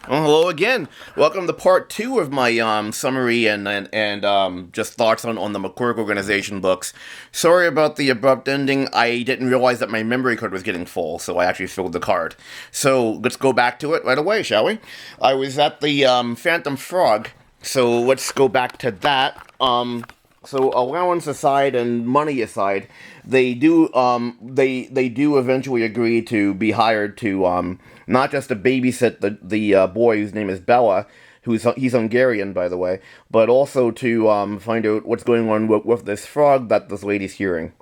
Well, hello again. Welcome to part two of my summary and just thoughts on the McGurk Organization books. Sorry about the abrupt ending. I didn't realize that my memory card was getting full, so I actually filled the card. So let's go back to it right away, shall we? I was at the Phantom Frog, so let's go back to that. So allowance aside and money aside, they do eventually agree to be hired to not just to babysit the boy whose name is Bella, he's Hungarian by the way, but also to find out what's going on with this frog that this lady's hearing.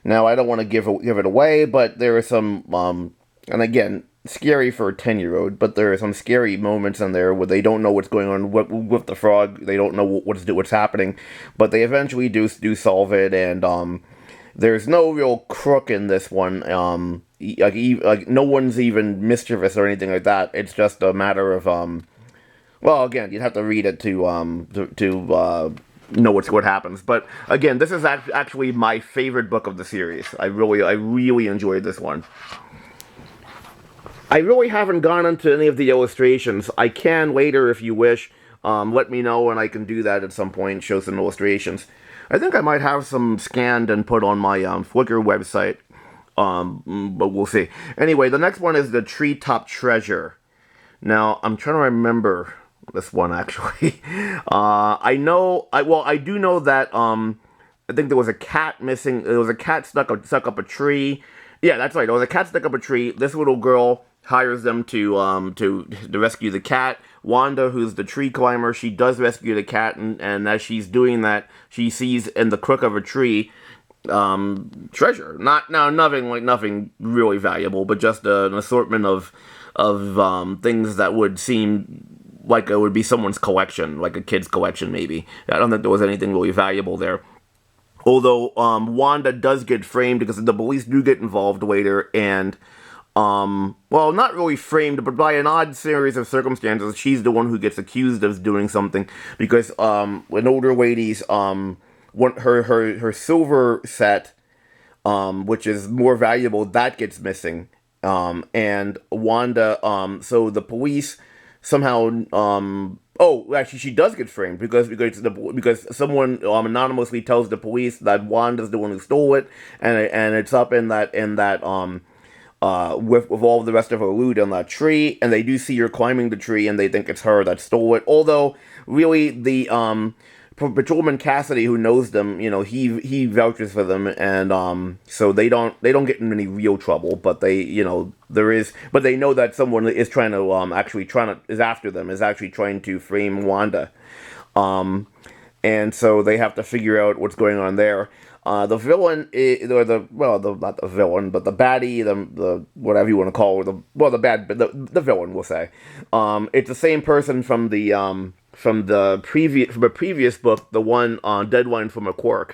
Now I don't want to give it away, but there are some and again, scary for a 10-year-old, but there are some scary moments in there where they don't know what's going on with the frog. They don't know what's happening, but they eventually do solve it, and there's no real crook in this one. Like no one's even mischievous or anything like that. It's just a matter of well, again, you'd have to read it to know what happens. But again, this is actually my favorite book of the series. I really enjoyed this one. I really haven't gone into any of the illustrations. I can later if you wish. Let me know and I can do that at some point, show some illustrations. I think I might have some scanned and put on my Flickr website, but we'll see. Anyway, the next one is the Treetop Treasure. Now, I'm trying to remember this one, actually. I do know that, I think there was a cat missing. There was a cat stuck up a tree. Yeah, that's right. There was a cat stuck up a tree. This little girl hires them to rescue the cat. Wanda, who's the tree climber, she does rescue the cat, and as she's doing that, she sees in the crook of a tree treasure. Nothing really valuable, but just an assortment of things that would seem like it would be someone's collection, like a kid's collection, maybe. I don't think there was anything really valuable there. Although Wanda does get framed because the police do get involved later, and well, not really framed, but by an odd series of circumstances, she's the one who gets accused of doing something because an older lady's her silver set, which is more valuable, that gets missing, and Wanda, so the police somehow oh, actually, she does get framed because someone anonymously tells the police that Wanda's the one who stole it, and it's up in that with all the rest of her loot on that tree, and they do see her climbing the tree, and they think it's her that stole it. Although, really, the Patrolman Cassidy, who knows them, he vouches for them, and so they don't get in any real trouble. But but they know that someone is trying to is after them, is actually trying to frame Wanda, and so they have to figure out what's going on there. The villain, not the villain, but the baddie, the whatever you want to call it, the villain, we'll say. It's the same person from a previous book, the one on Deadline from McGurk.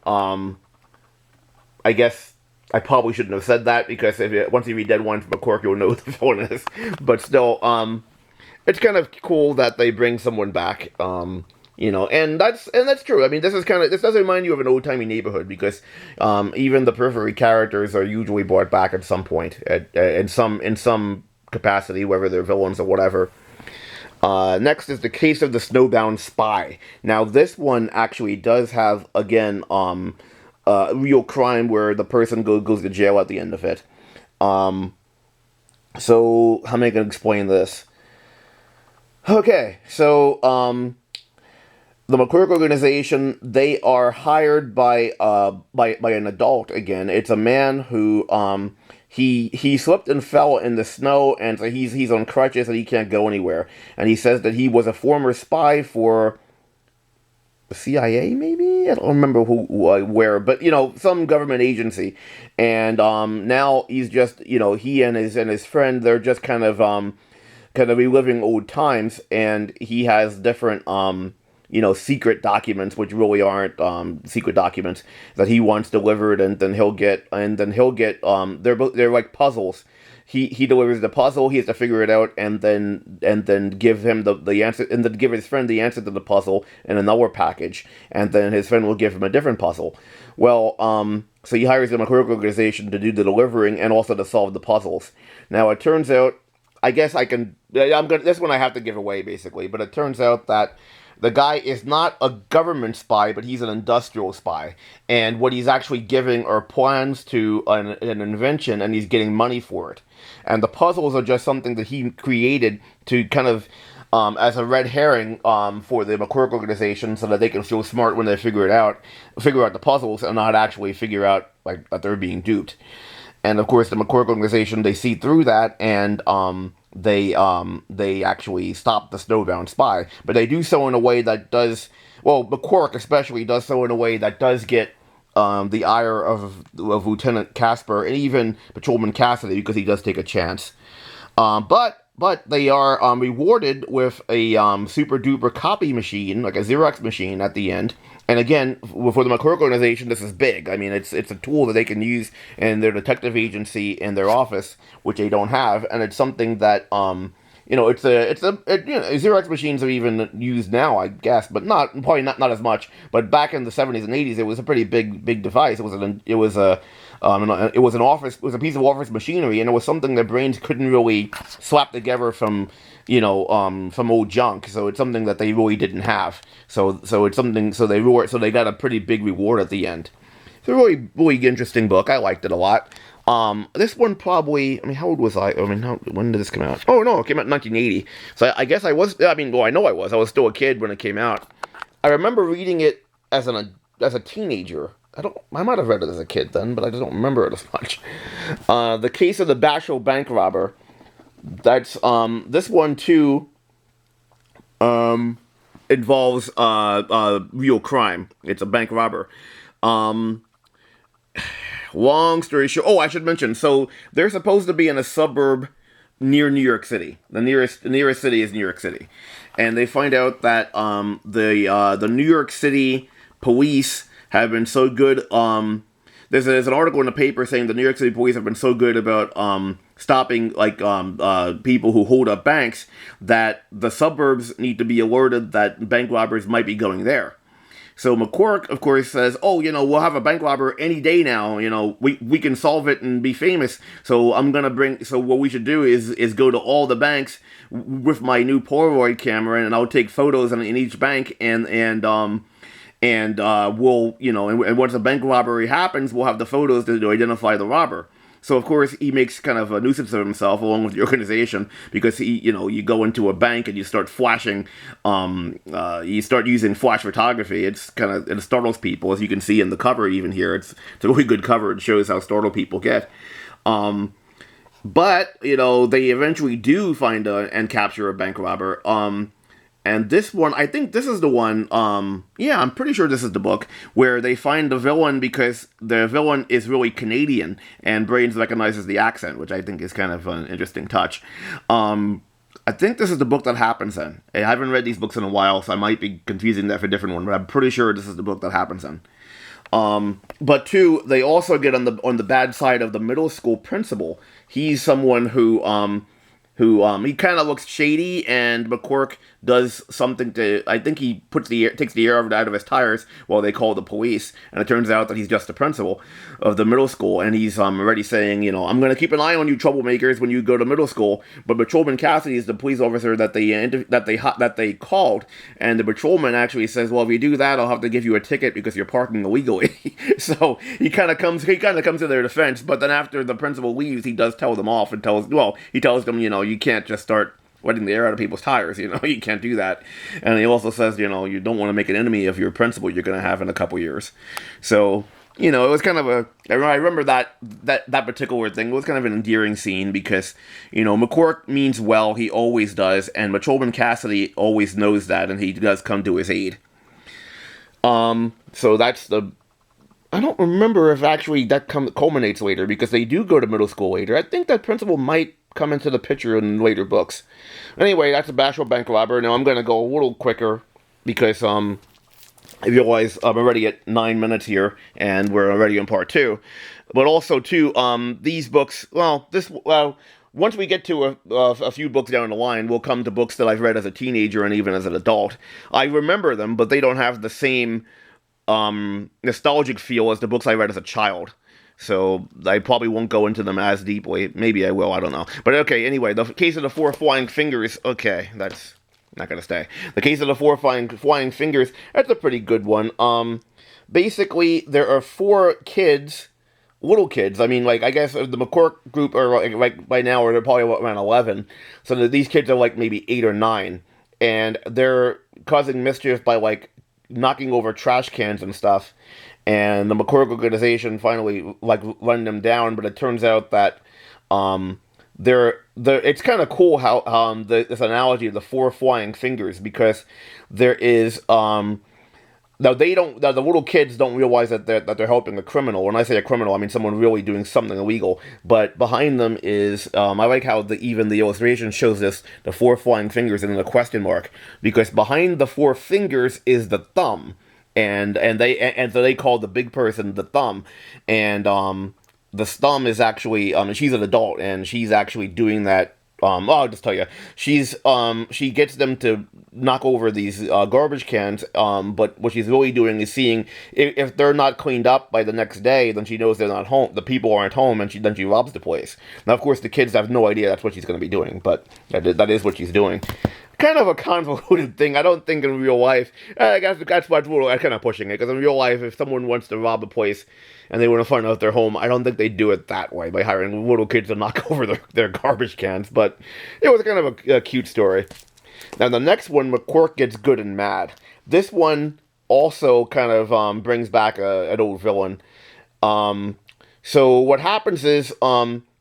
I guess I probably shouldn't have said that because once you read Deadline from McGurk, you'll know who the villain is. But still, it's kind of cool that they bring someone back. And that's true. I mean, this does remind you of an old timey neighborhood because even the periphery characters are usually brought back at some point, in some capacity, whether they're villains or whatever. Next is the case of the Snowbound Spy. Now, this one actually does have again real crime where the person goes to jail at the end of it. So how am I going to explain this? Okay, so the McGurk Organization, they are hired by an adult again. It's a man who he slipped and fell in the snow, and so he's on crutches and he can't go anywhere. And he says that he was a former spy for the CIA, maybe I don't remember where, but some government agency. And now he's just he and his friend, they're just kind of reliving old times, and he has different secret documents, which really aren't secret documents, that he wants delivered, and then he'll get they're like puzzles. He delivers the puzzle. He has to figure it out, and then give him the answer, and then give his friend the answer to the puzzle in another package, and then his friend will give him a different puzzle. Well, so he hires a McGurk organization to do the delivering and also to solve the puzzles. Now it turns out I guess I can. This one I have to give away basically, but it turns out that the guy is not a government spy, but he's an industrial spy. And what he's actually giving are plans to an invention, and he's getting money for it. And the puzzles are just something that he created to kind of, as a red herring for the McGurk organization, so that they can feel smart when they figure out the puzzles, and not actually figure out like that they're being duped. And of course, the McGurk organization, they see through that, and they actually stop the Snowbound Spy. But they do so in a way that does, well, McGurk especially does so in a way that does get the ire of Lieutenant Casper and even Patrolman Cassidy, because he does take a chance. But they are rewarded with a super duper copy machine, like a Xerox machine at the end. And again, for the McGurk organization, this is big. I mean, it's a tool that they can use in their detective agency in their office, which they don't have, and it's something that Xerox machines are even used now, I guess, but probably not as much. But back in the 70s and 80s, it was a pretty big device. It was a piece of office machinery, and it was something that brains couldn't really slap together from old junk. So it's something that they really didn't have. So it's something. So they got a pretty big reward at the end. It's a really interesting book. I liked it a lot. This one probably, I mean, how old was I? I mean, when did this come out? Oh, no, it came out in 1980. So I guess I was, I mean, well, I know I was still a kid when it came out. I remember reading it as a teenager. I might have read it as a kid then, but I just don't remember it as much. The Case of the Bashful Bank Robber. That's, this one too, involves, real crime. It's a bank robber. Long story short, I should mention, so they're supposed to be in a suburb near New York City. The nearest city is New York City. And they find out that the New York City police have been so good. There's an article in the paper saying the New York City police have been so good about stopping people who hold up banks, that the suburbs need to be alerted that bank robbers might be going there. So McGurk, of course, says, we'll have a bank robber any day now. We can solve it and be famous. So what we should do is go to all the banks with my new Polaroid camera, and I'll take photos in each bank, and we'll, and once a bank robbery happens, we'll have the photos to identify the robber. So, of course, he makes kind of a nuisance of himself along with the organization, because you go into a bank and you start flashing, you start using flash photography. It startles people, as you can see in the cover even here. It's a really good cover. It shows how startled people get. But, they eventually do find and capture a bank robber. And this one, I think this is the one, I'm pretty sure this is the book, where they find the villain because the villain is really Canadian, and Brains recognizes the accent, which I think is kind of an interesting touch. I think this is the book that happens in. I haven't read these books in a while, so I might be confusing that for a different one, but I'm pretty sure this is the book that happens in. But two, they also get on the bad side of the middle school principal. He's someone who he kind of looks shady, and McGurk does something to, I think he takes the air out of his tires while they call the police, and it turns out that he's just the principal of the middle school, and he's already saying, I'm going to keep an eye on you troublemakers when you go to middle school. But Patrolman Cassidy is the police officer that they called, and the patrolman actually says, well, if you do that, I'll have to give you a ticket because you're parking illegally. So he kind of comes to their defense, but then after the principal leaves, he does tell them off and tells them, you can't just start letting the air out of people's tires, you can't do that. And he also says, you don't want to make an enemy of your principal you're going to have in a couple years. So, it was kind of I remember that particular thing. It was kind of an endearing scene because, McGurk means well, he always does, and Patrolman Cassidy always knows that, and he does come to his aid. So that's I don't remember if actually that culminates later, because they do go to middle school later. I think that principal might come into the picture in later books. Anyway, that's a Bashful bank robber. Now I'm going to go a little quicker because I realize I'm already at 9 minutes here, and we're already in part 2. But also, too, these books, once we get to a few books down the line, we'll come to books that I've read as a teenager and even as an adult. I remember them, but they don't have the same nostalgic feel as the books I read as a child. so I probably won't go into them as deeply. Maybe I will, I don't know. But okay, anyway, the case of the four flying fingers, okay, that's not gonna stay. The case of the four flying fingers, that's a pretty good one. Basically, there are four kids, little kids. I mean, like, I guess the McGurk group are like by now, or they're probably around 11. So these kids are like maybe 8 or 9, and they're causing mischief by like knocking over trash cans and stuff. And the McGurk organization finally like run them down, but it turns out that they're it's kind of cool how this analogy of the four flying fingers, because there is now the little kids don't realize that they're helping a criminal. When I say a criminal, I mean someone really doing something illegal. But behind them is I like how even the illustration shows the four flying fingers and then a question mark, because behind the four fingers is the thumb, and so they call the big person the thumb, and the thumb is actually she's an adult and she's actually doing that. I'll just tell you, she gets them to knock over these garbage cans. But what she's really doing is seeing if they're not cleaned up by the next day, then she knows they're not home. The people aren't home, and then she robs the place. Now, of course, the kids have no idea that's what she's going to be doing, but that is what she's doing. Kind of a convoluted thing. I don't think in real life. I guess that's why I'm kind of pushing it, because in real life, if someone wants to rob a place and they want to find out their home, I don't think they do it that way by hiring little kids to knock over their garbage cans. But it was kind of a cute story. Now the next one, McGurk Gets Good and Mad. This one also kind of brings back an old villain. So what happens is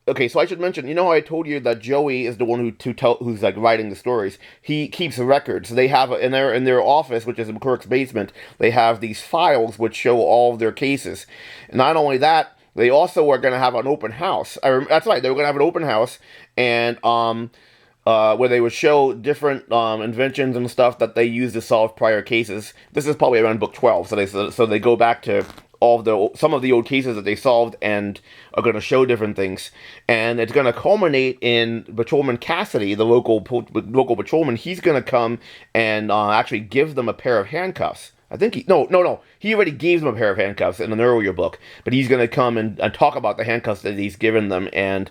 okay, so I should mention, you know how I told you that Joey is the one who's like writing the stories. He keeps records. They have in their office, which is in McGurk's basement, they have these files which show all of their cases. And not only that, they also are going to have an open house. That's right, they were going to have an open house, and where they would show different inventions and stuff that they used to solve prior cases. This is probably around book 12, so they go back to some of the old cases that they solved and are going to show different things, and it's going to culminate in Patrolman Cassidy, the local patrolman. He's going to come and actually give them a pair of handcuffs. I think he already gave them a pair of handcuffs in an earlier book, but he's going to come and talk about the handcuffs that he's given them and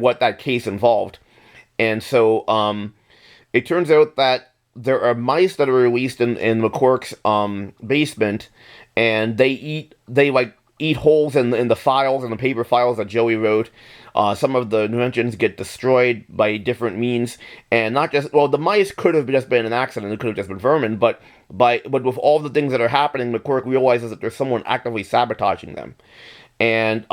what that case involved. And so it turns out that there are mice that are released in McGurk's basement, and they eat holes in the files, in the paper files that Joey wrote. Some of the inventions get destroyed by different means, and not just, well, the mice could have just been an accident, it could have just been vermin, but with all the things that are happening, McGurk realizes that there's someone actively sabotaging them. And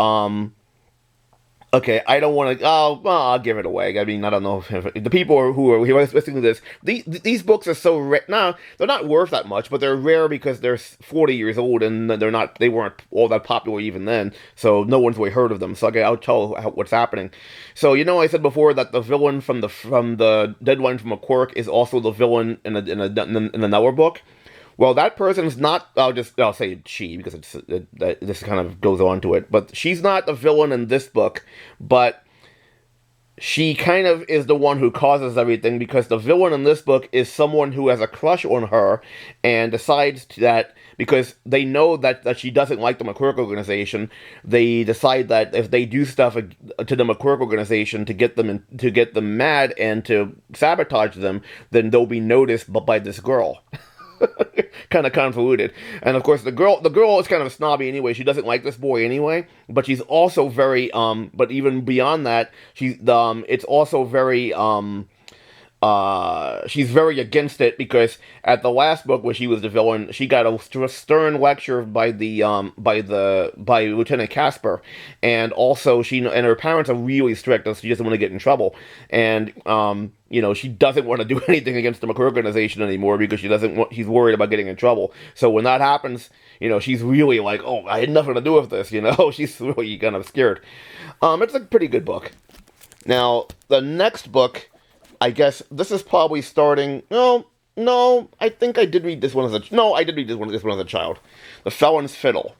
okay, I don't want to. Oh, well, I'll give it away. I mean, I don't know if the people who are listening to this. These books are so rare. No, they're not worth that much, but they're rare because they're 40 years old and they weren't all that popular even then. So no one's really heard of them. So okay, I'll tell what's happening. So I said before that the villain from the Deadline from McGurk is also the villain in another book. Well, that person's not. I'll say she because this kind of goes on to it. But she's not the villain in this book, but she kind of is the one who causes everything, because the villain in this book is someone who has a crush on her and decides that because they know that she doesn't like the McGurk organization, they decide that if they do stuff to the McGurk organization to get them mad and to sabotage them, then they'll be noticed by this girl. Kind of convoluted. And of course the girl is kind of snobby anyway. She doesn't like this boy anyway, but she's also very but even beyond that, it's also very she's very against it, because at the last book where she was the villain, she got a stern lecture by Lieutenant Casper, and also and her parents are really strict, so she doesn't want to get in trouble, and she doesn't want to do anything against the McGurk organization anymore because she's worried about getting in trouble. So when that happens, she's really like, oh, I had nothing to do with this, she's really kind of scared. It's a pretty good book. Now the next book, I guess this is probably starting. No, I think I did read this one I did read this one as a child. The Felons Fiddle.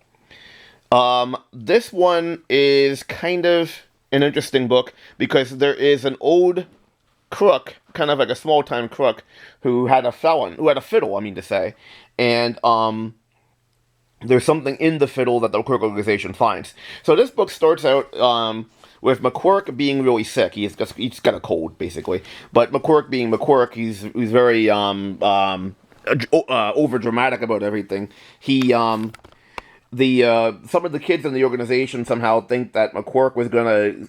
This one is kind of an interesting book because there is an old crook, kind of like a small-time crook, who had a fiddle, I mean to say, and there's something in the fiddle that the McGurk organization finds. So this book starts out with McGurk being really sick. He's got a cold basically, but McGurk being McGurk, he's very over dramatic about everything. He the some of the kids in the organization somehow think that McGurk was gonna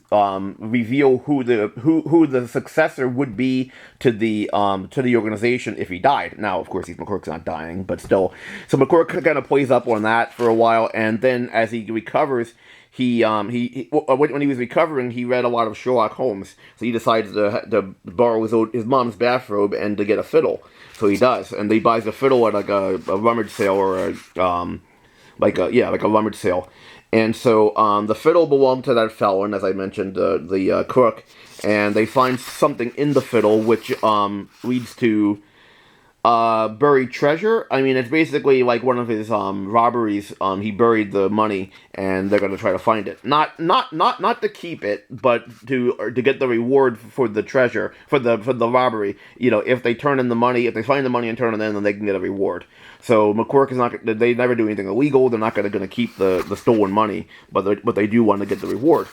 reveal who the successor would be to the organization if he died. Now, of course, McGurk's not dying, but still. So McGurk kind of plays up on that for a while, and then as he recovers, when he was recovering, he read a lot of Sherlock Holmes, so he decides to borrow his mom's bathrobe and to get a fiddle. So he does, and he buys a fiddle at like a rummage sale or a like a rummage sale. And so the fiddle belonged to that felon, as I mentioned, the crook, and they find something in the fiddle which leads to buried treasure. I mean, it's basically like one of his robberies. He buried the money, and they're gonna try to find it. Not to keep it, but to get the reward for the treasure for the robbery. You know, if they turn in the money, if they find the money and turn it in, then they can get a reward. So McGurk is not. They never do anything illegal. They're not gonna keep the stolen money, but they do want to get the reward.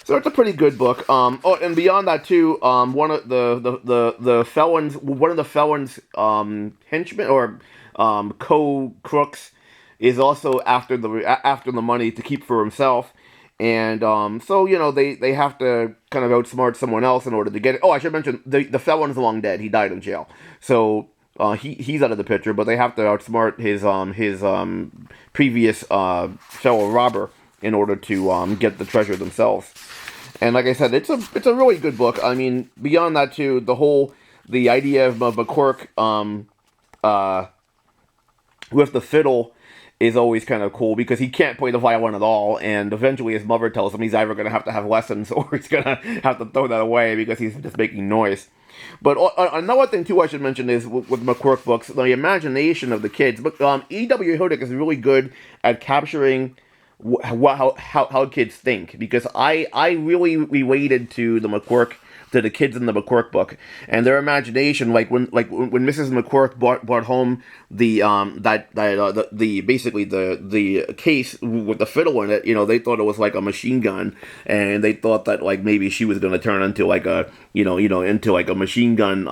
So it's a pretty good book. Oh, and beyond that too, one of the felons, one of the felons' henchmen or co-crooks is also after the money to keep for himself, and so you know they have to kind of outsmart someone else in order to get it. Oh, I should mention the felon's long dead. He died in jail, so he's out of the picture. But they have to outsmart his previous fellow robber in order to get the treasure themselves. And like I said, it's a really good book. I mean, beyond that too, the idea of McGurk with the fiddle is always kind of cool because he can't play the violin at all, and eventually his mother tells him he's either going to have lessons or he's going to have to throw that away because he's just making noise. But another thing too I should mention is with McGurk books, the imagination of the kids. But E.W. Hildick is really good at capturing how kids think, because I really related to the kids in the McGurk book and their imagination, like when Mrs. McGurk brought home the basically the case with the fiddle in it. You know, they thought it was like a machine gun, and they thought that like maybe she was going to turn into like a into like a machine gun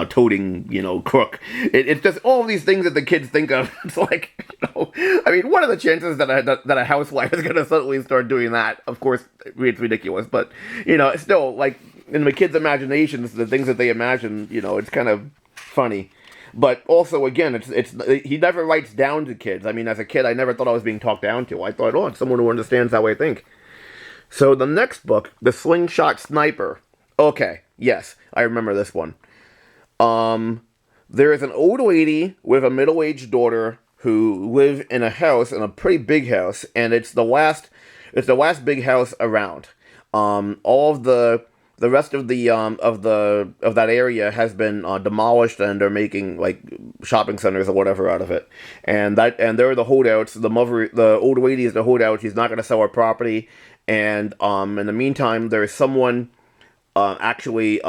toting crook. It's just all these things that the kids think of. It's like, I mean, what are the chances that a housewife is going to suddenly start doing that? Of course, it's ridiculous, but it's still like, in the kids' imaginations, the things that they imagine, it's kind of funny. But also, again, it's he never writes down to kids. I mean, as a kid, I never thought I was being talked down to. I thought, it's someone who understands how I think. So the next book, The Slingshot Sniper. Okay, yes, I remember this one. There is an old lady with a middle-aged daughter who live in a house, in a pretty big house, and it's the last big house around. All of the rest of of that area has been demolished, and they're making like shopping centers or whatever out of it. And they're the holdouts. The old lady is the holdout. She's not going to sell her property. And in the meantime, there's someone actually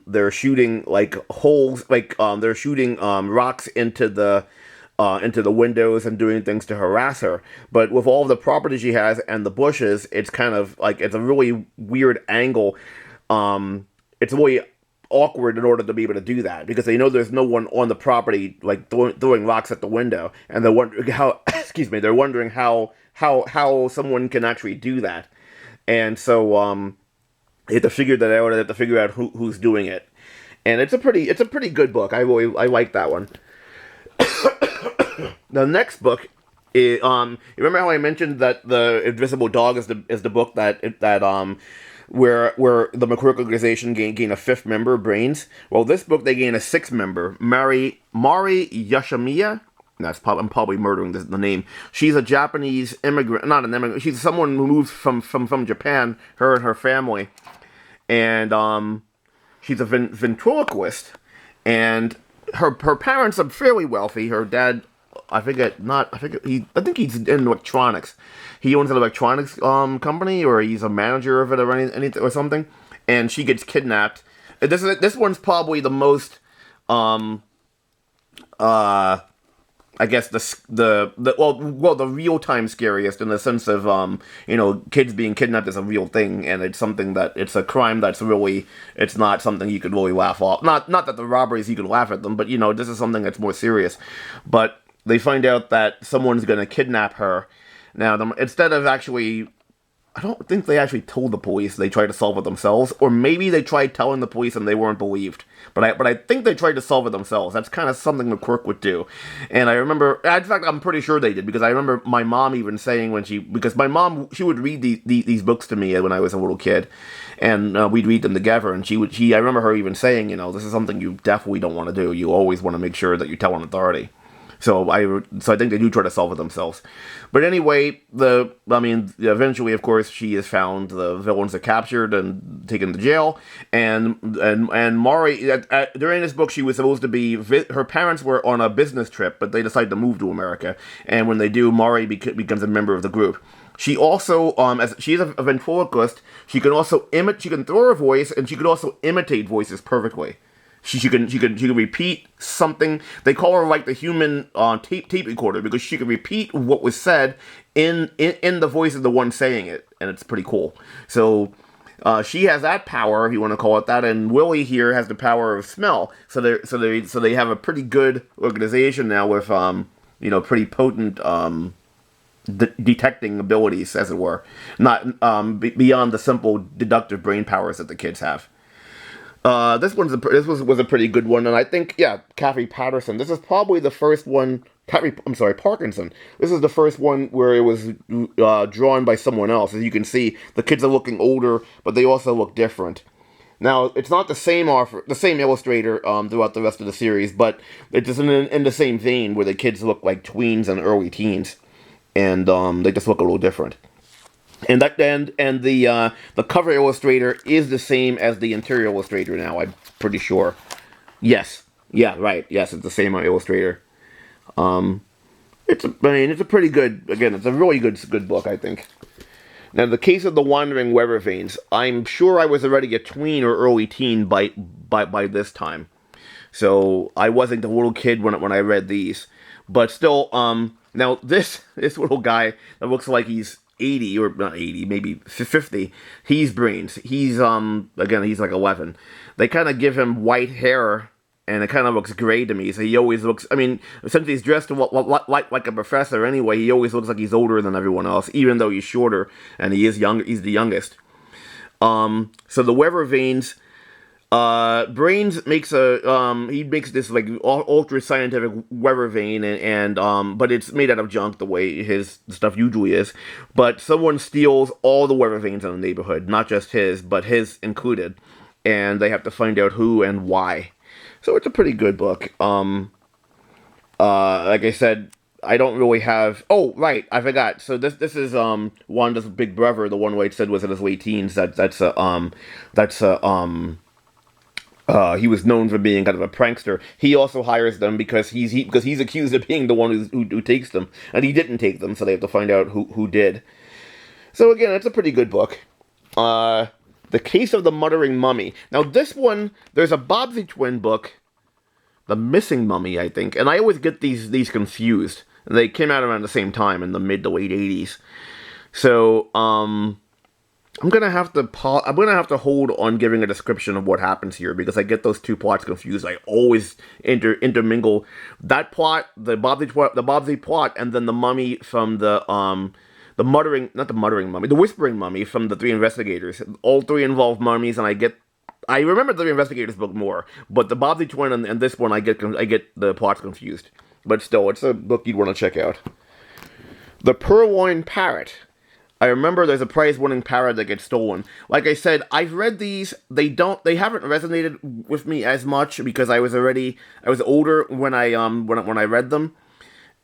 they're shooting like holes, like they're shooting rocks into the windows and doing things to harass her. But with all of the property she has and the bushes, it's kind of like, it's a really weird angle. It's really awkward in order to be able to do that, because they know there's no one on the property like throwing rocks at the window, and they're wondering how they're wondering how someone can actually do that. And so they have to figure that out. They have to figure out who's doing it. And it's a pretty good book. I like that one. The next book is, you remember how I mentioned that the Invisible Dog is the book that where the McGurk organization gain a fifth member, Brains. Well, this book they gain a sixth member, Mari Yoshimiya. I'm probably murdering the name. She's a Japanese immigrant, not an immigrant. She's someone who moved from Japan. Her and her family, and she's a ventriloquist, and her parents are fairly wealthy. Her dad, I think he's in electronics. He owns an electronics company, or he's a manager of it, or anything or something. And she gets kidnapped. This one's probably the most I guess the real time scariest in the sense of kids being kidnapped is a real thing, and it's something that it's a crime that's really, it's not something you could really laugh off. Not that the robberies you could laugh at them, but this is something that's more serious. But they find out that someone's going to kidnap her. Now, instead of actually, I don't think they actually told the police. They tried to solve it themselves, or maybe they tried telling the police and they weren't believed. But I think they tried to solve it themselves. That's kind of something McGurk would do. And I remember, in fact, I'm pretty sure they did, because I remember my mom even saying because my mom, she would read these books to me when I was a little kid, and we'd read them together. And I remember her even saying, this is something you definitely don't want to do. You always want to make sure that you tell an authority. So I think they do try to solve it themselves. But anyway, eventually, of course, she is found. The villains are captured and taken to jail. And Mari, during this book, she was supposed to be, her parents were on a business trip, but they decided to move to America. And when they do, Mari becomes a member of the group. She also, as she's a ventriloquist, she can throw her voice, and she could also imitate voices perfectly. She can repeat something. They call her like the human tape recorder, because she can repeat what was said in the voice of the one saying it, and it's pretty cool. So she has that power, if you want to call it that, and Willie here has the power of smell. So they have a pretty good organization now with pretty potent detecting abilities, as it were, not beyond the simple deductive brain powers that the kids have. This was a pretty good one, and I think, Kathy Patterson. This is probably the first one. Parkinson. This is the first one where it was drawn by someone else. As you can see, the kids are looking older, but they also look different. Now, it's not the same illustrator throughout the rest of the series, but it's just in the same vein where the kids look like tweens and early teens, and they just look a little different. And the cover illustrator is the same as the interior illustrator now, I'm pretty sure. Yes. Yeah, right. Yes, it's the same illustrator. It's a pretty good, again, it's a really good book, I think. Now, the case of the Wandering Weather Vanes, I'm sure I was already a tween or early teen by this time. So I wasn't a little kid when I read these. But still, now this little guy that looks like he's 80, or not 80, maybe 50, he's Brains. He's, again, he's like 11. They kind of give him white hair, and it kind of looks gray to me, so he always looks, since he's dressed like a professor anyway, he always looks like he's older than everyone else, even though he's shorter, and he's the youngest. So the Weather Vanes, Brains makes this like ultra scientific weather vane, and but it's made out of junk the way his stuff usually is. But someone steals all the weather vanes in the neighborhood, not just his, but his included, and they have to find out who and why. So it's a pretty good book. Like I said, I don't really have. Oh, right, I forgot. So this is Wanda's big brother, the one who I said was in his late teens. He was known for being kind of a prankster. He also hires them because he's accused of being the one who takes them, and he didn't take them, so they have to find out who did. So again, it's a pretty good book. The Case of the Muttering Mummy. Now this one, there's a Bobbsey Twin book, The Missing Mummy, I think, and I always get these confused. They came out around the same time in the mid to late 80s. So I'm gonna have to hold on giving a description of what happens here, because I get those two plots confused. I always intermingle that plot, the Bobbsey plot, and then the mummy from the Whispering Mummy from the Three Investigators. All three involve mummies, and I remember the Three Investigators book more, but the Bobbsey Twin and this one I get the plots confused. But still, it's a book you'd want to check out. The Purloined Parrot. I remember there's a prize-winning parrot that gets stolen. Like I said, I've read these. They haven't resonated with me as much because I was older when I read them,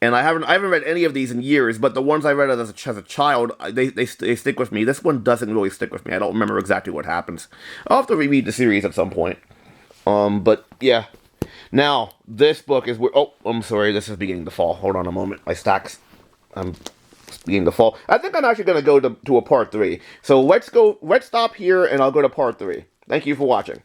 and I haven't read any of these in years. But the ones I read as a child, they stick with me. This one doesn't really stick with me. I don't remember exactly what happens. I'll have to reread the series at some point. But yeah. Now this book is where. Oh, I'm sorry. This is beginning to fall. Hold on a moment. My stacks. Beginning to fall. I think I'm actually going to go to a part 3. So let's stop here and I'll go to part 3. Thank you for watching.